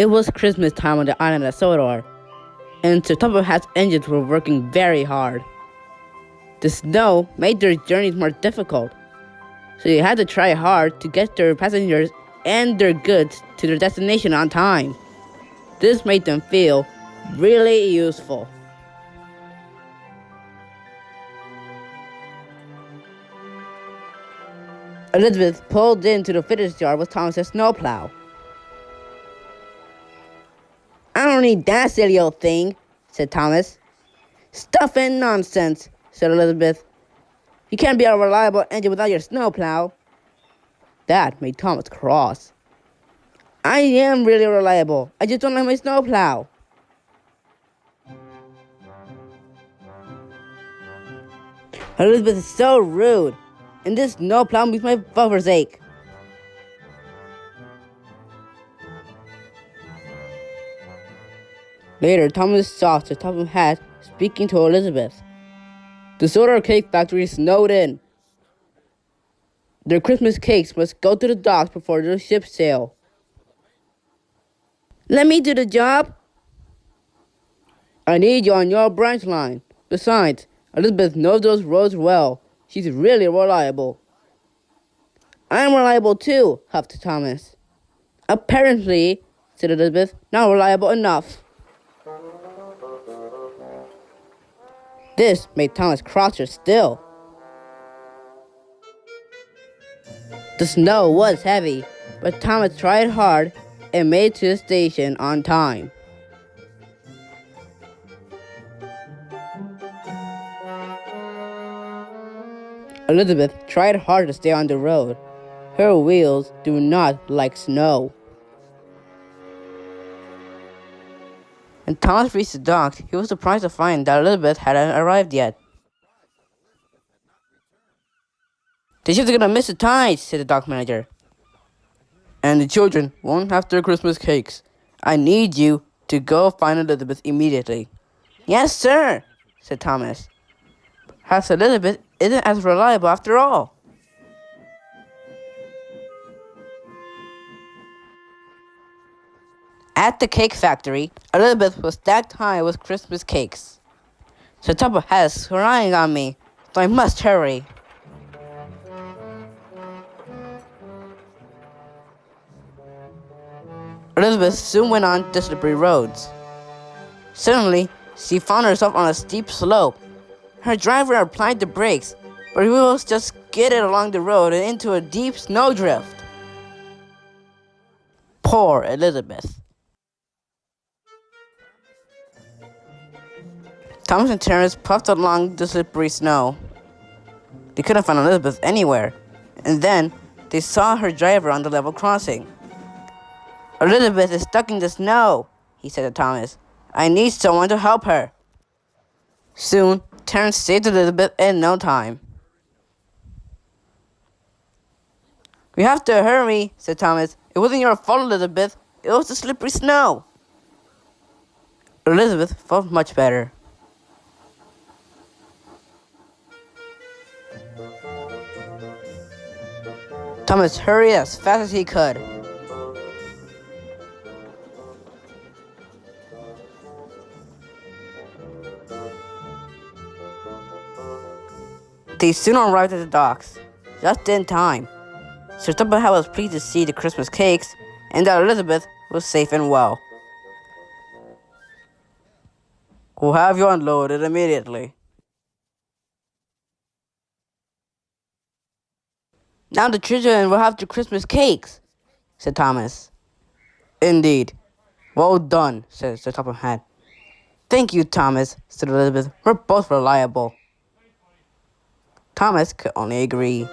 It was Christmas time on the island of Sodor, and Sir Hat's engines were working very hard. The snow made their journeys more difficult, so they had to try hard to get their passengers and their goods to their destination on time. This made them feel really useful. Elizabeth pulled into the fitters yard with Thomas's snowplow. "I don't need that silly old thing," said Thomas. "Stuff and nonsense," said Elizabeth. "You can't be a reliable engine without your snowplow." That made Thomas cross. "I am really reliable. I just don't like my snowplow." "Elizabeth is so rude, and this snowplow makes my buffers ache." Later, Thomas saw Sir Hat speaking to Elizabeth. The soda cake factory snowed in. Their Christmas cakes must go to the docks before the ship sail. "Let me do the job." "I need you on your branch line. Besides, Elizabeth knows those roads well. She's really reliable." "I'm reliable too," huffed Thomas. "Apparently," said Elizabeth, "not reliable enough." This made Thomas crosser still. The snow was heavy, but Thomas tried hard and made it to the station on time. Elizabeth tried hard to stay on the road. Her wheels do not like snow. When Thomas reached the docks, he was surprised to find that Elizabeth hadn't arrived yet. "The ship's gonna miss the tides," said the dock manager. "And the children won't have their Christmas cakes. I need you to go find Elizabeth immediately." "Yes, sir," said Thomas. Perhaps Elizabeth isn't as reliable after all. At the cake factory, Elizabeth was stacked high with Christmas cakes. Sir Hat is relying on me, so I must hurry. Elizabeth soon went on the slippery roads. Suddenly, she found herself on a steep slope. Her driver applied the brakes, but her wheels just skidded along the road and into a deep snowdrift. Poor Elizabeth. Thomas and Terence puffed along the slippery snow. They couldn't find Elizabeth anywhere, and then they saw her driver on the level crossing. "Elizabeth is stuck in the snow," he said to Thomas. "I need someone to help her." Soon, Terence saved Elizabeth in no time. "We have to hurry," said Thomas. "It wasn't your fault, Elizabeth. It was the slippery snow." Elizabeth felt much better. Thomas hurried as fast as he could. They soon arrived at the docks, just in time. Sir Hat was pleased to see the Christmas cakes and that Elizabeth was safe and well. "We'll have you unloaded immediately." "Now the children will have the Christmas cakes," said Thomas. "Indeed. Well done," said Sir Hat. "Thank you, Thomas," said Elizabeth. "We're both reliable." Thomas could only agree.